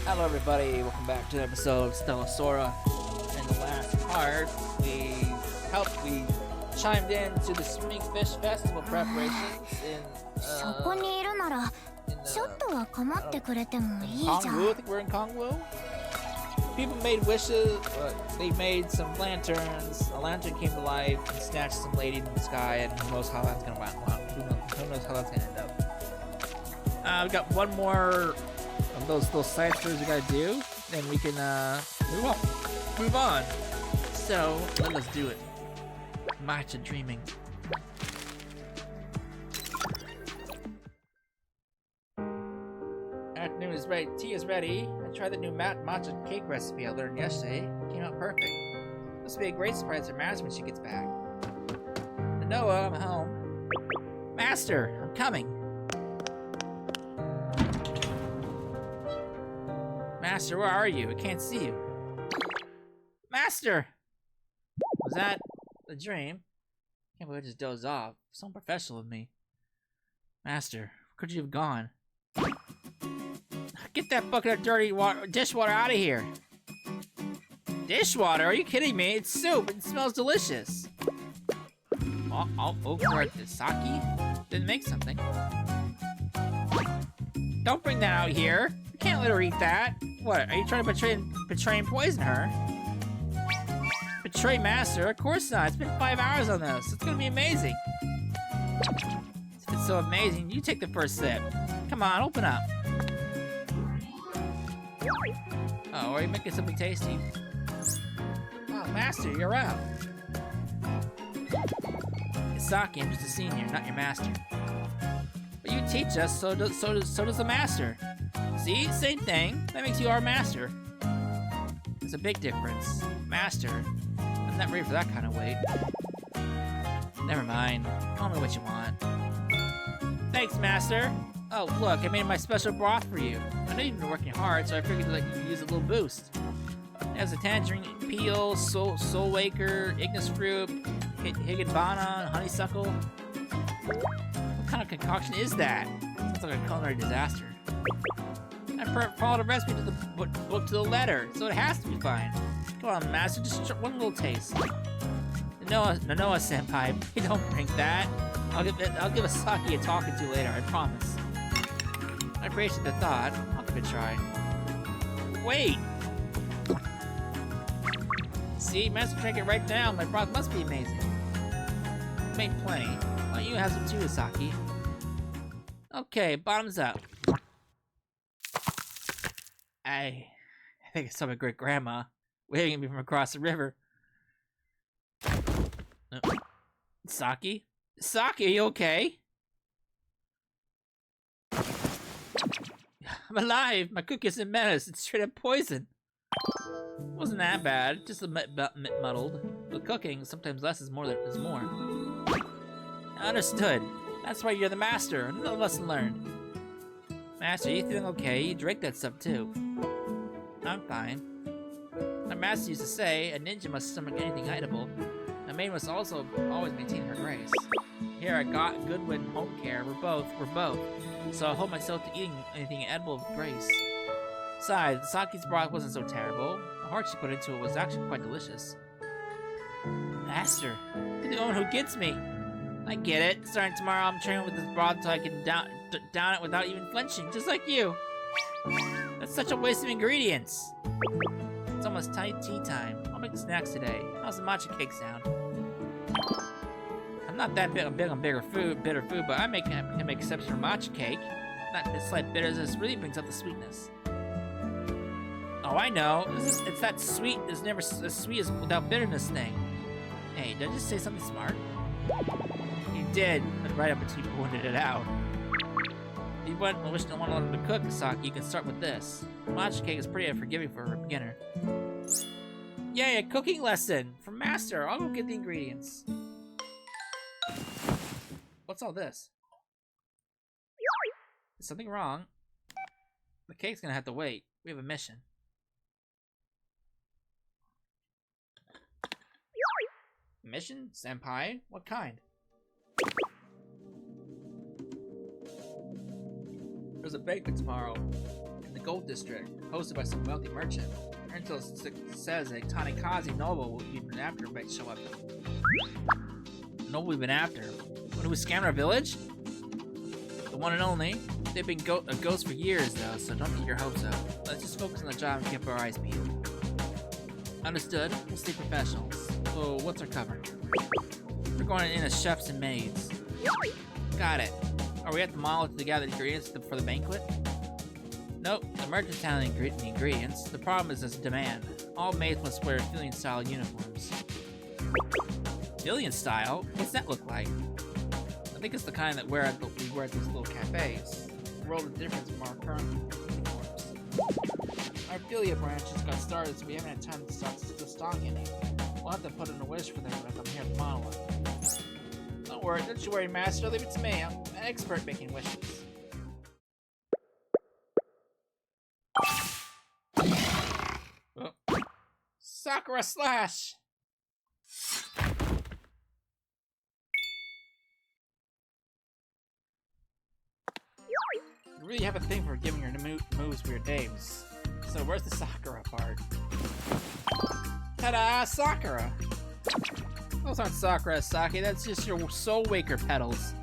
Hello everybody, welcome back to the episode of Stella Sora. In the last part, we chimed in to the Swimming Fish Festival preparations in Kongwu. I think we're in Kongwu. People made wishes, they made some lanterns, a lantern came to life and snatched some lady in the sky, and who knows how that's gonna end up. We got one more of those side stories we gotta do, then we can move on. So let's do it. Matcha dreaming. Afternoon is ready. Tea is ready. I tried the new matcha cake recipe I learned yesterday. It came out perfect. This will be a great surprise for Master when she gets back. Noah, I'm home. Master, I'm coming. Master, where are you? I can't see you. Master! Was that a dream? Can't believe I just dozed off. So unprofessional of me. Master, where could you have gone? Get that bucket of dirty dishwater out of here. Dishwater? Are you kidding me? It's soup. It smells delicious. Over at the sake? Didn't make something. Don't bring that out here. You can't let her eat that. What? Are you trying to betray and poison her? Betray Master? Of course not. It's been 5 hours on this. It's gonna be amazing. If it's so amazing, you take the first sip. Come on, open up. Oh, are you making something tasty? Oh, Master, you're out. Isaki, I'm just a senior, not your master. But you teach us, so does the Master. See? Same thing. That makes you our master. There's a big difference. Master. I'm not ready for that kind of weight. Never mind. Call me what you want. Thanks, Master. Oh, look, I made my special broth for you. I know you've been working hard, so I figured that you could use a little boost. It has a tangerine peel, soul waker, ignis fruit, higginbana, honeysuckle. What kind of concoction is that? Sounds like a culinary disaster. I followed the recipe to the book to the letter, so it has to be fine. Come on, Master, just one little taste. Noah-senpai, please don't drink that. I'll give Asaki a talking to later, I promise. I appreciate the thought. I'll give it a try. Wait! See, Master drank it right now. My broth must be amazing. I made plenty. Why don't you have some too, Asaki? Okay, bottoms up. I think I saw my great-grandma waving at me from across the river. Saki? Saki, are you okay? I'm alive! My cook isn't menace, it's straight up poison! Wasn't that bad, just a bit muddled. With cooking, sometimes less is more. Understood. That's why you're the master. Another lesson learned. Master, you feeling okay? You drank that stuff too. I'm fine. My master used to say, a ninja must stomach anything edible. A maid must also always maintain her grace. Here I got Goodwin home care. We're both. So I hold myself to eating anything edible with grace. Besides, Saki's broth wasn't so terrible. The heart she put into it was actually quite delicious. Master, you're the one who gets me. I get it. Starting tomorrow, I'm training with this broth so I can down it without even flinching, just like you. That's such a waste of ingredients. It's almost tea time. I'll make the snacks today. How's the matcha cake sound? I'm not that big on bitter food, but I can make exceptions for matcha cake. Not this slight bitterness really brings out the sweetness. Oh, I know. It's that sweet is never as sweet as without bitterness thing. Hey, did I just say something smart? You did, but right up until you pointed it out. If you don't want to learn to cook, Asaki, you can start with this. Matcha cake is pretty unforgiving for a beginner. Yay, a cooking lesson from Master. I'll go get the ingredients. What's all this? Is something wrong? The cake's gonna have to wait. We have a mission. Mission? Senpai? What kind? There's a banquet tomorrow. the Gold District, hosted by some wealthy merchant. Until says a Tanikaze noble we've been after might show up. Noble we've been after? When who scammed our village? The one and only. They've been a ghost for years though, so don't get your hopes up. Let's just focus on the job and keep our eyes peeled. Understood. We'll stay professionals. So what's our cover? We're going in as chefs and maids. Got it. Are we at the mall to gather ingredients for the banquet? Nope, the merchant's handling the ingredients. The problem is this demand. All maids must wear Phillian-style uniforms. Phillian style? What's that look like? I think it's the kind that we wear at these little cafes. The world of difference from our current uniforms. Our Philia branch just got started, so we haven't had time to stock any. We'll have to put in a wish for them if I'm here tomorrow. Don't worry, don't you worry, Master. Leave it to me. I'm an expert making wishes. Oh. Sakura Slash! You really have a thing for giving your moves weird names. So where's the Sakura part? Ta-da! Sakura! Those aren't Sakura, Saki. That's just your Soul Waker petals.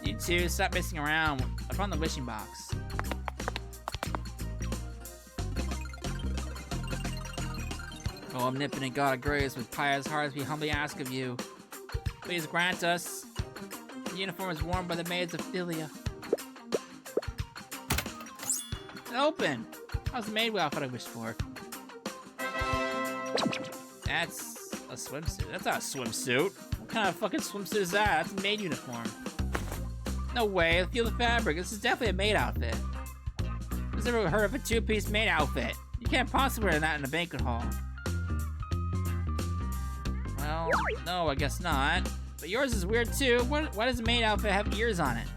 You two, stop messing around. I found the wishing box. Oh, omnipotent God of grace, with pious hearts we humbly ask of you. Please grant us. The uniform is worn by the maids of Philia. Open! How's the maid outfit I wished for? That's a swimsuit. That's not a swimsuit. What kind of fucking swimsuit is that? That's a maid uniform. No way. Feel the fabric. This is definitely a maid outfit. Who's ever heard of a two-piece maid outfit? You can't possibly wear that in a banquet hall. Well, no, I guess not. But yours is weird too. Why does a maid outfit have ears on it?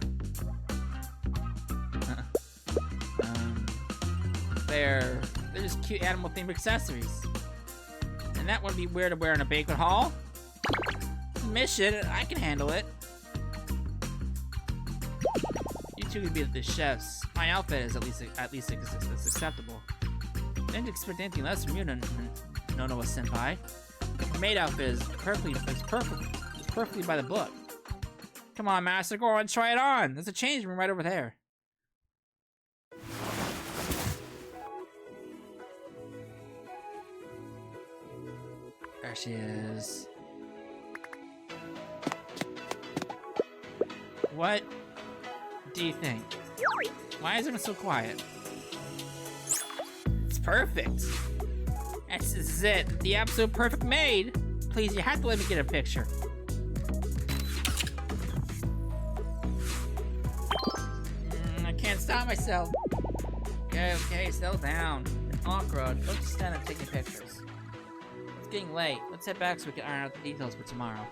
They're just cute animal-themed accessories. And that wouldn't be weird to wear in a banquet hall. Mission, I can handle it. You two could be the chefs. My outfit is at least it's acceptable. Didn't expect anything less from you, Nonoa-senpai. The maid outfit is perfectly by the book. Come on, Master, go on, try it on. There's a change room right over there. There she is. What do you think? Why is everyone so quiet? It's perfect. This is it. The absolute perfect maid. Please, you have to let me get a picture. I can't stop myself. Okay, settle down. Awkward. Don't just stand up taking pictures. It's getting late. Let's head back so we can iron out the details for tomorrow.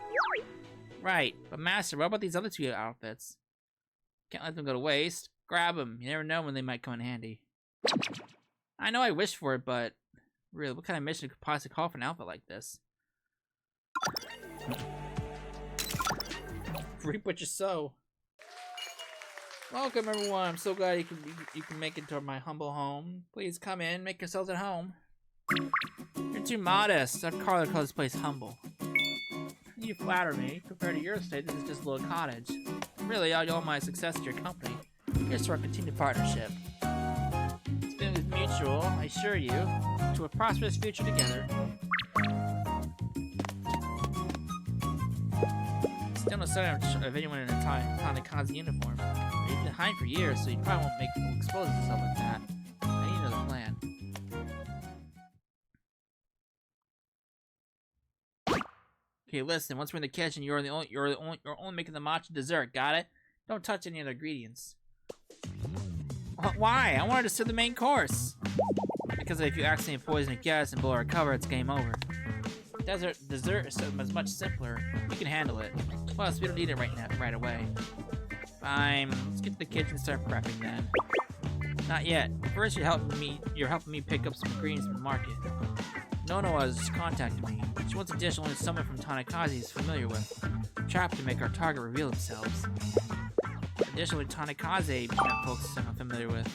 Right, but Master, what about these other two outfits? Can't let them go to waste. Grab them. You never know when they might come in handy. I know I wish for it, but really, what kind of mission could possibly call for an outfit like this? Reap what you sow. Welcome, everyone. I'm so glad you can make it to my humble home. Please come in, make yourselves at home. You're too modest. I've called this place humble. You flatter me. Compared to your estate, this is just a little cottage. Really, I owe my success to your company. Here's to our continued partnership. It's been mutual, I assure you, to a prosperous future together. Still no sign of anyone in a Tanikaze uniform. He's been hiding for years, so you probably won't expose himself like that. I need another plan. Okay, listen. Once we're in the kitchen, you're only making the matcha dessert. Got it? Don't touch any other ingredients. Why? I wanted to serve the main course. Because if you accidentally poison a guest and blow our cover, it's game over. Dessert is much simpler. We can handle it. Plus, we don't need it right away. Fine. Let's get to the kitchen and start prepping then. Not yet. First, you're helping me pick up some ingredients from the market. Nono has contacted me. She wants a dish only someone from Tanikaze is familiar with. Trapped to make our target reveal themselves. Additionally, tanikaze folks I'm familiar with.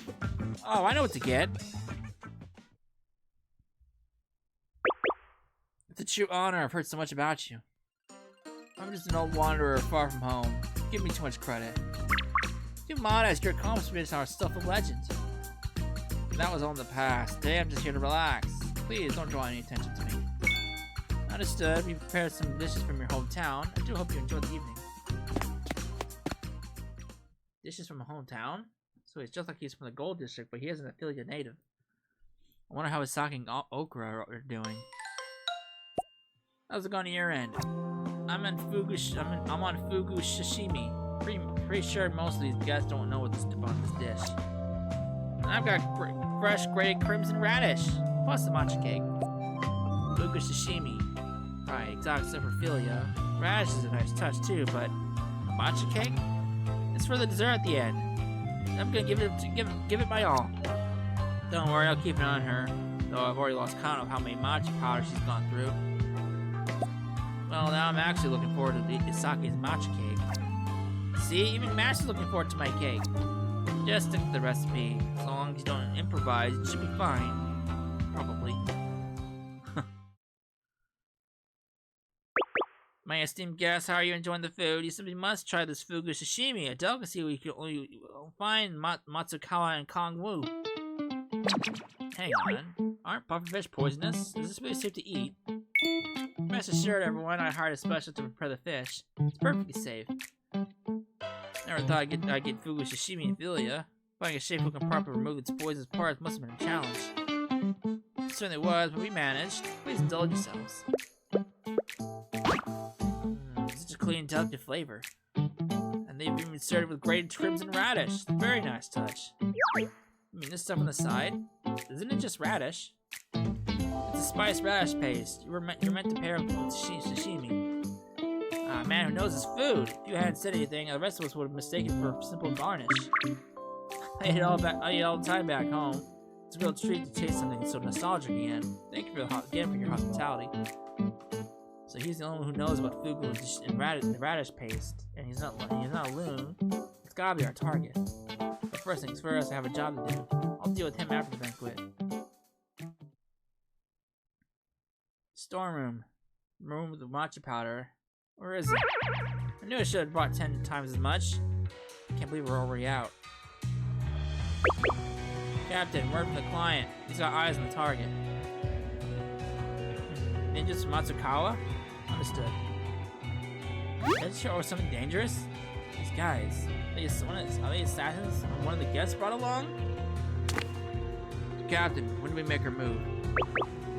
Oh, I know what to get. It's a true honor. I've heard so much about you. I'm just an old wanderer far from home. Give me too much credit. Too modest. Your accomplishments are stuff of legend. That was all in the past. Today I'm just here to relax. Please don't draw any attention to me. Understood. We prepared some dishes from your hometown. I do hope you enjoy the evening. Dishes from a hometown? So it's just like he's from the Gold District, but he isn't a Philia native. I wonder how his sake and okra are doing. How's it going to your end? I'm on fugu sashimi. Pretty sure most of these guys don't know about this dish. And I've got fresh grated crimson radish, plus the matcha cake. Fugu sashimi. Right, exotic symprophilia. Radish is a nice touch too, but matcha cake? It's for the dessert at the end. I'm gonna give it my all. Don't worry, I'll keep an eye on her. Though I've already lost count of how many matcha powders she's gone through. Well, now I'm actually looking forward to Isaki's matcha cake. See, even Master's looking forward to my cake. Just stick to the recipe. As long as you don't improvise, it should be fine. Probably. My esteemed guests, how are you enjoying the food? You simply must try this fugu sashimi, a delicacy we can only find in Matsukawa and Kongwu. Hang on. Aren't pufferfish poisonous? Is this really safe to eat? Rest assured, everyone, I hired a specialist to prepare the fish. It's perfectly safe. Never thought I'd get fugu sashimi in Philia. Finding a chef who can properly remove its poisonous parts must have been a challenge. It certainly was, but we managed. Please indulge yourselves. Such a clean, delicate flavor. And they've even served it with grated crimson radish. Very nice touch. I mean, this stuff on the side, isn't it just radish? It's a spiced radish paste. You're meant to pair it with sashimi. A man who knows his food. If you hadn't said anything, the rest of us would have mistaken for a simple garnish. I eat it all the time back home. It's a real treat to taste something so nostalgic again. Thank you again for your hospitality. So he's the only one who knows about fugu and radish paste, and he's not a loon. It's gotta be our target. But first things first, I have a job to do. I'll deal with him after the banquet. Storm room with the matcha powder. Where is it? I knew I should have brought 10 times as much. Can't believe we're already out. Captain, word from the client. He's got eyes on the target. Ninjas from Matsukawa? Understood. Is or something dangerous? These guys. Are they assassins? One of the guests brought along? Captain, when do we make our move?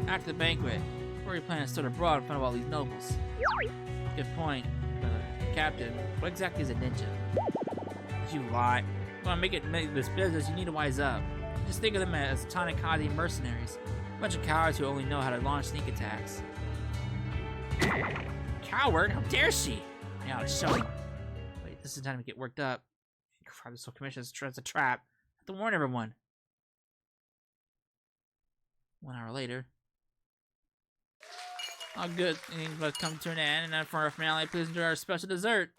After the banquet. Where are you planning to start abroad in front of all these nobles? Good point. Captain, what exactly is a ninja? You lie. If you want to make this business, you need to wise up. Just think of them as tanikaze mercenaries. A bunch of cowards who only know how to launch sneak attacks. Coward? How dare she? I ought to show him. Wait, this is time to get worked up. Crap, this whole commission is a trap. I have to warn everyone. 1 hour later. All good things must come to an end, and for our finale, please enjoy our special dessert.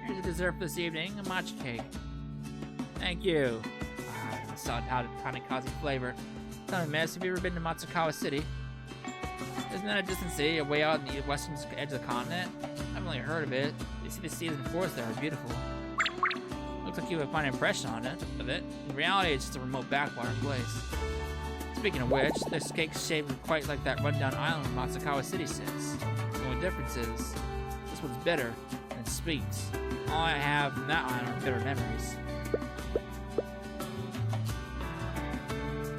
Here's the dessert for this evening, a matcha cake. Thank you. Solid tanikaze flavor. Tell me, Miss, have you ever been to Matsukawa City? Isn't that a distant city, way out in the western edge of the continent? I haven't really heard of it. You see the seas and forests there are beautiful. Looks like you have a fine impression on it. In reality, it's just a remote backwater place. Speaking of which, this cake's shaped quite like that rundown island where Matsukawa City sits. The only difference is, this one's bitter and sweet. All I have from that island are bitter memories.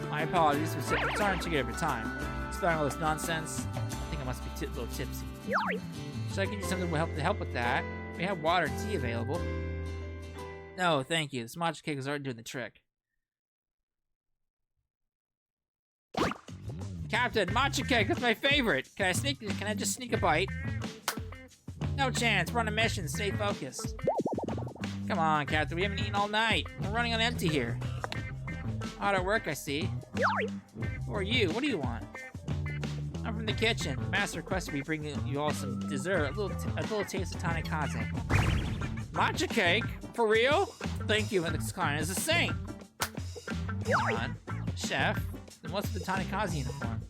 My apologies for starting to get every time. Starting all this nonsense, I think I must be a little tipsy. Should I give you something to help with that? We have water and tea available. No, thank you. This matcha cake is already doing the trick. Captain, matcha cake, that's my favorite. Can I just sneak a bite? No chance, we're on a mission, stay focused. Come on, Captain, we haven't eaten all night. We're running on empty here. Hard at work, I see. Who are you? What do you want? I'm from the kitchen. Master requested we bring you all some dessert, a little taste of tanikaze. Matcha cake? For real? Thank you, Ms. Klein is a saint. Come on. Chef? Then what's with the Tanikaze uniform?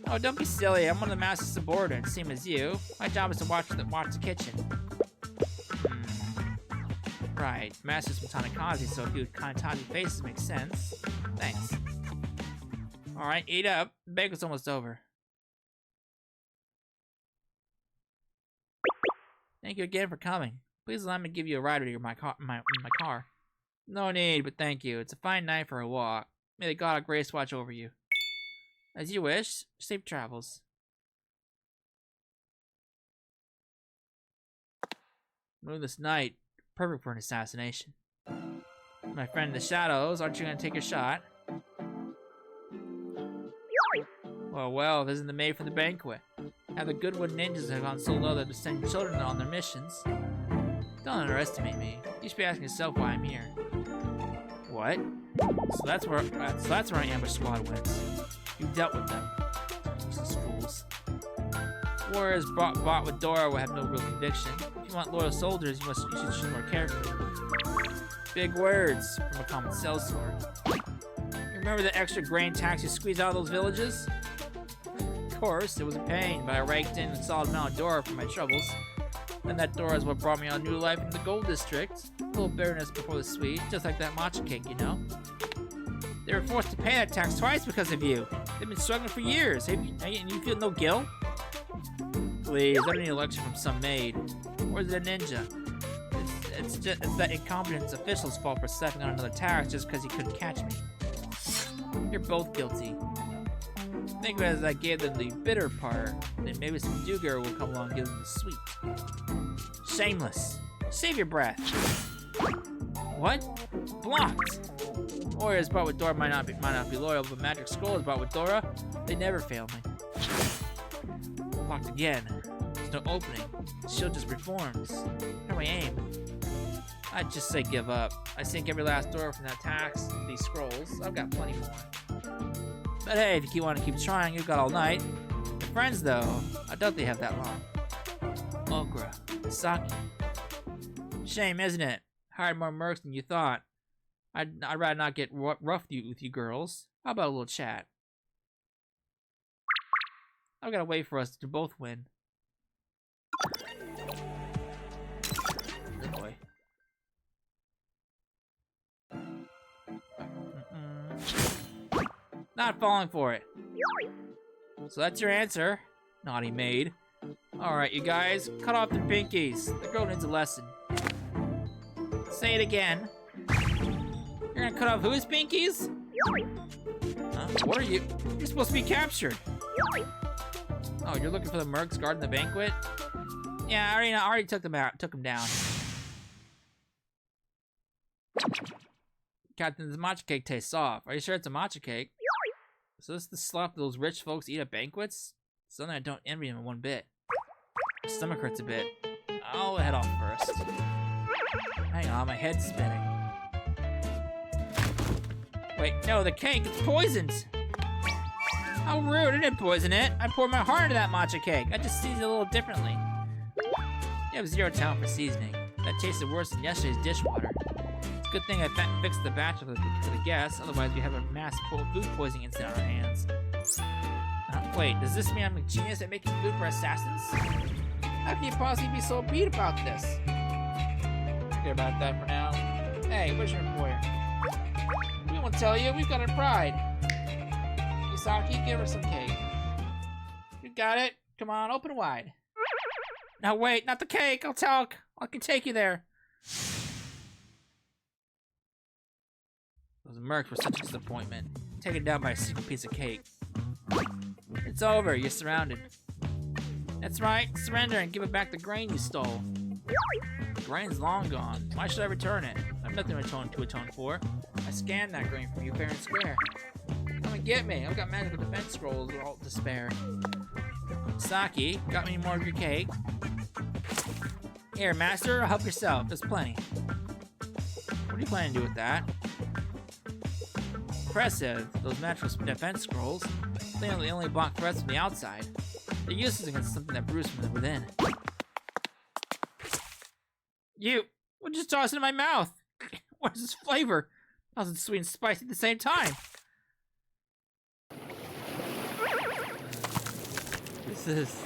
Oh, don't be silly. I'm one of the master's subordinates, same as you. My job is to watch the kitchen. Right. Master's from Tanikaze, so a few Kanatazi faces makes sense. Thanks. Alright, eat up. The banquet's almost over. Thank you again for coming. Please allow me to give you a ride in my car. No need, but thank you. It's a fine night for a walk. May the God of Grace watch over you. As you wish. Safe travels. Moonless night. Perfect for an assassination. My friend in the shadows, aren't you going to take your shot? Well, this isn't the maid from the banquet. Now the Goodwood ninjas have gone so low that they're sending children on their missions. Don't underestimate me. You should be asking yourself why I'm here. What? So that's where our ambush squad went. You dealt with them. Useless fools. Warriors bought with Dora will have no real conviction. If you want loyal soldiers, you should choose more carefully. Big words from a common sellsword. You remember the extra grain tax you squeezed out of those villages? Of course, it was a pain, but I raked in a solid amount of Dora for my troubles. And that Dora is what brought me on new life in the Gold District. A little bitterness before the sweet, just like that matcha cake, you know? They were forced to pay that tax twice because of you. They've been struggling for years. And you feel no guilt? Please, I don't need a lecture from some maid. Or is it a ninja? It's that incompetent official's fault for stepping on another tax just because he couldn't catch me. You're both guilty. Think of it as I gave them the bitter part, then maybe some do-gooder will come along and give them the sweet. Shameless. Save your breath. What? Blocked. Warriors bought with Dora might not be loyal, but Magic Scrolls bought with Dora, they never fail me. Blocked again. There's no opening. The shield just reforms. How do I aim? I'd just say give up. I sink every last Dora from that tax, these scrolls. I've got plenty more. But hey, if you want to keep trying, you've got all night. Your friends, though, I doubt they have that long. Okra. Saki. Shame, isn't it? Hired more mercs than you thought. I'd rather not get rough with you girls. How about a little chat? I've got to wait for us to both win. Good boy. Not falling for it. So that's your answer, naughty maid. Alright, you guys, cut off their pinkies. The girl needs a lesson. Say it again. You're gonna cut off whose pinkies? Huh? What are you? You're supposed to be captured. Oh, you're looking for the mercs guarding the banquet? Yeah, I already took them out. Took them down. Captain, the matcha cake tastes off. Are you sure it's a matcha cake? So this is the stuff those rich folks eat at banquets? Something I don't envy them one bit. My stomach hurts a bit. I'll head off first. Hang on, my head's spinning. Wait, no, the cake, it's poisoned! How rude, I didn't poison it. I poured my heart into that matcha cake. I just seasoned it a little differently. You have zero talent for seasoning. That tasted worse than yesterday's dishwater. It's a good thing I fixed the batch for the guests, otherwise we have a mass food poisoning incident on our hands. Wait, does this mean I'm a genius at making food for assassins? How can you possibly be so beat about this? Forget about that for now. Hey, where's your employer? We won't tell you, we've got our pride. Misaki, give her some cake. You got it. Come on, open wide. Now wait, not the cake. I'll talk. I can take you there. Those mercs were such a disappointment. Taken down by a single piece of cake. It's over. You're surrounded. That's right. Surrender and give it back the grain you stole. The grain's long gone. Why should I return it? I have nothing to atone for. I scanned that grain from you fair and square. Come and get me. I've got magical defense scrolls with all to spare. Saki, got me more of your cake? Here, master, help yourself. There's plenty. What are you planning to do with that? Impressive. Those magical defense scrolls. They only block threats from the outside. They're useless against something that brews from within. You! What just tossed it in my mouth? What is this flavor? How is it sweet and spicy at the same time? This is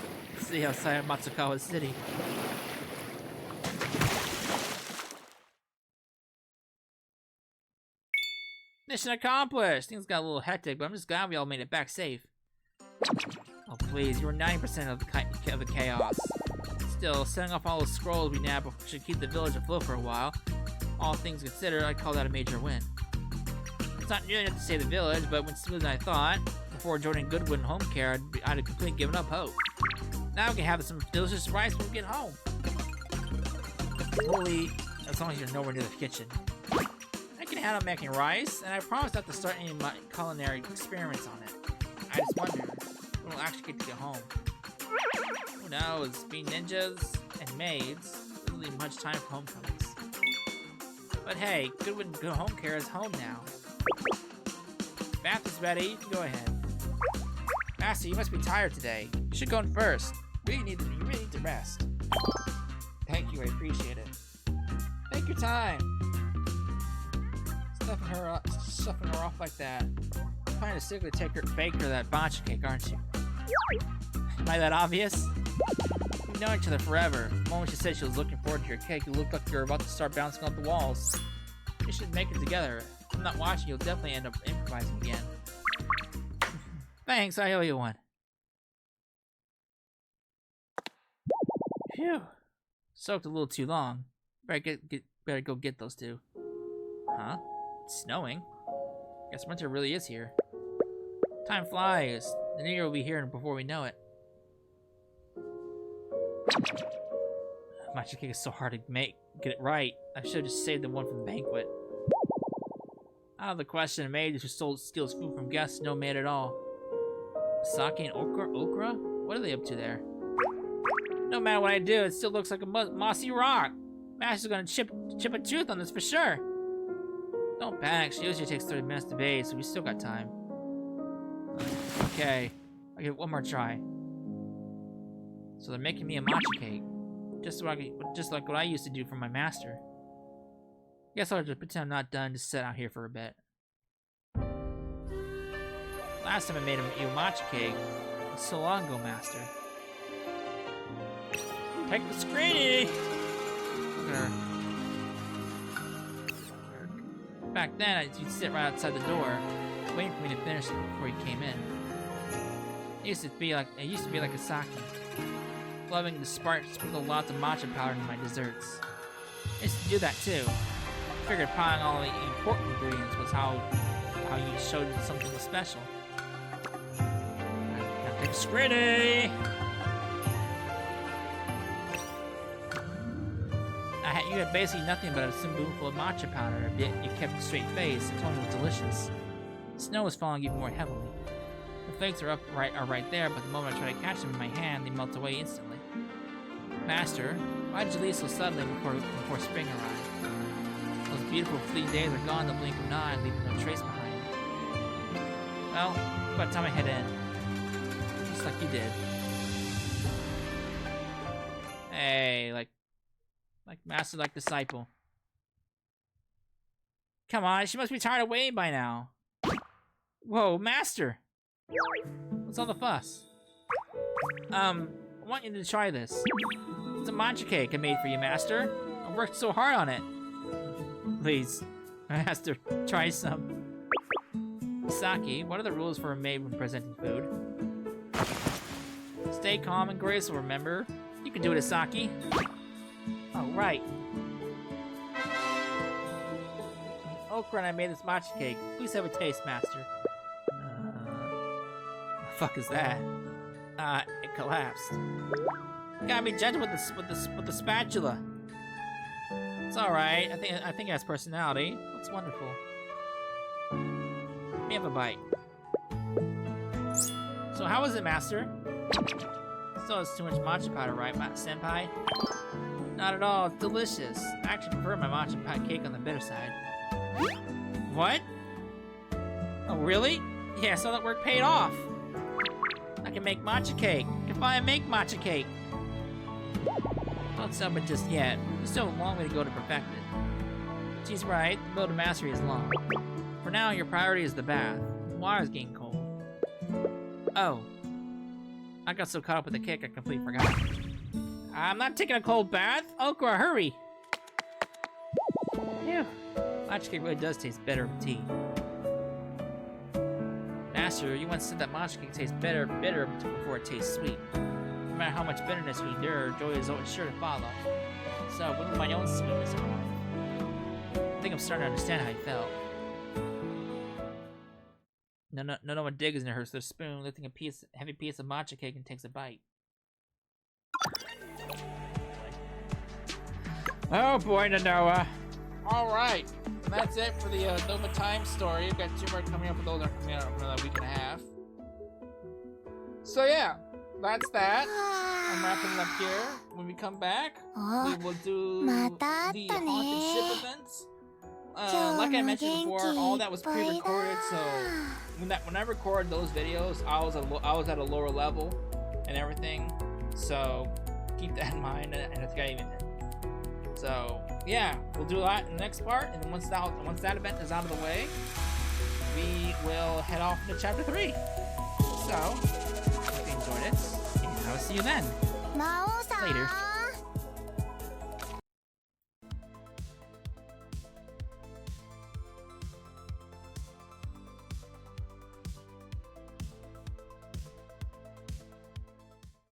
the outside of Matsukawa City. Mission accomplished! Things got a little hectic, but I'm just glad we all made it back safe. Oh please, you were 90% of the chaos. Still, setting off all those scrolls we nabbed should keep the village afloat for a while. All things considered, I'd call that a major win. It's not nearly enough to save the village, but went smoother than I thought. Before joining Goodwood and Home Care, I'd have completely given up hope. Now we can have some delicious rice when we get home. We'll eat, as long as you're nowhere near the kitchen. I can handle making rice, and I promise not to start any of my culinary experiments on it. I just wonder when we'll actually get home. Who knows, being ninjas and maids doesn't leave much time for homecomings. But hey, Goodwood and Good Home Care is home now. Bath is ready, you can go ahead. Master, you must be tired today. You should go in first. You really need to rest. Thank you, I appreciate it. Take your time. Stuffing her off like that. You're trying to secretly bake her that matcha cake, aren't you? Am I that obvious? We've known each other forever. The moment she said she was looking forward to your cake, you looked like you were about to start bouncing off the walls. You should make it together. If I'm not watching, you'll definitely end up improvising again. Thanks, I owe you one. Phew. Soaked a little too long. Better go get those two. Huh? It's snowing? Guess winter really is here. Time flies. The new year will be here before we know it. Matcha cake is so hard to get it right. I should have just saved the one from the banquet. Out of the question, a maid who steals food from guests, no maid at all. Sake and okra? What are they up to there? No matter what I do, it still looks like a mossy rock. Master's gonna chip a tooth on this for sure. Don't panic, she usually takes 30 minutes to bathe, so we still got time. Okay, I'll give it one more try. So they're making me a matcha cake. Just like what I used to do for my master. Guess I'll just pretend I'm not done, just sit out here for a bit. Last time I made you a matcha cake, it was so long ago, master. Take the screeny! Look at her. Back then, you'd sit right outside the door, waiting for me to finish it before you came in. It used to be like a sake. Loving to sprinkle lots of matcha powder in my desserts. I used to do that too. I figured piling all the important ingredients was how you showed something was special. Now take a scritty! You had basically nothing but a spoonful of matcha powder, yet you kept a straight face and told me it was delicious. The snow was falling even more heavily. The flakes are right there, but the moment I try to catch them in my hand, they melt away instantly. Master, why did you leave so suddenly before spring arrived? Those beautiful fleeting days are gone in the blink of an eye, leaving no trace behind. Well, by the time I head in, just like you did. Hey, like master, like disciple. Come on, she must be tired of waiting by now. Whoa, master! What's all the fuss? I want you to try this. It's a matcha cake I made for you, master. I worked so hard on it. Please, master, try some. Saki, what are the rules for a maid when presenting food? Stay calm and graceful, remember? You can do it, Asaki. Oh, right. Okra and I made this matcha cake. Please have a taste, master. The fuck is that? It collapsed. You gotta be gentle with the spatula. It's all right. I think it has personality. Looks wonderful. Let me have a bite. So how is it, master? Still has too much matcha powder, right, senpai? Not at all. It's delicious. I actually prefer my matcha cake on the bitter side. What? Oh, really? Yeah, so that work paid off. I can make matcha cake. I can finally make matcha cake. Don't sell it just yet. There's still a long way to go to perfect it. She's right, the road to mastery is long. For now, your priority is the bath. The water's getting cold. Oh. I got so caught up with the kick I completely forgot. I'm not taking a cold bath. Okra, hurry! Phew. Matcha cake really does taste better with tea. Master, you once said that matcha cake tastes bitter before it tastes sweet. No matter how much bitterness we endure, joy is always sure to follow. So, when will my own sweetness arrive? I think I'm starting to understand how you felt. No one digs into her with a spoon, lifting a heavy piece of matcha cake and takes a bite. Oh boy, Nanoa. Alright, that's it for the Nova Time story. We've got 2 more coming up, for those that are coming out in another week and a half. So yeah, that's that. I'm wrapping it up here. When we come back, we will do the haunted ship events. Like I mentioned before, all that was pre-recorded, so when I record those videos, I was at a lower level and everything. So keep that in mind, and it's got even. So yeah, we'll do a lot in the next part, and once that event is out of the way, we will head off into chapter 3. So, hope you enjoyed it, and I will see you then. Later.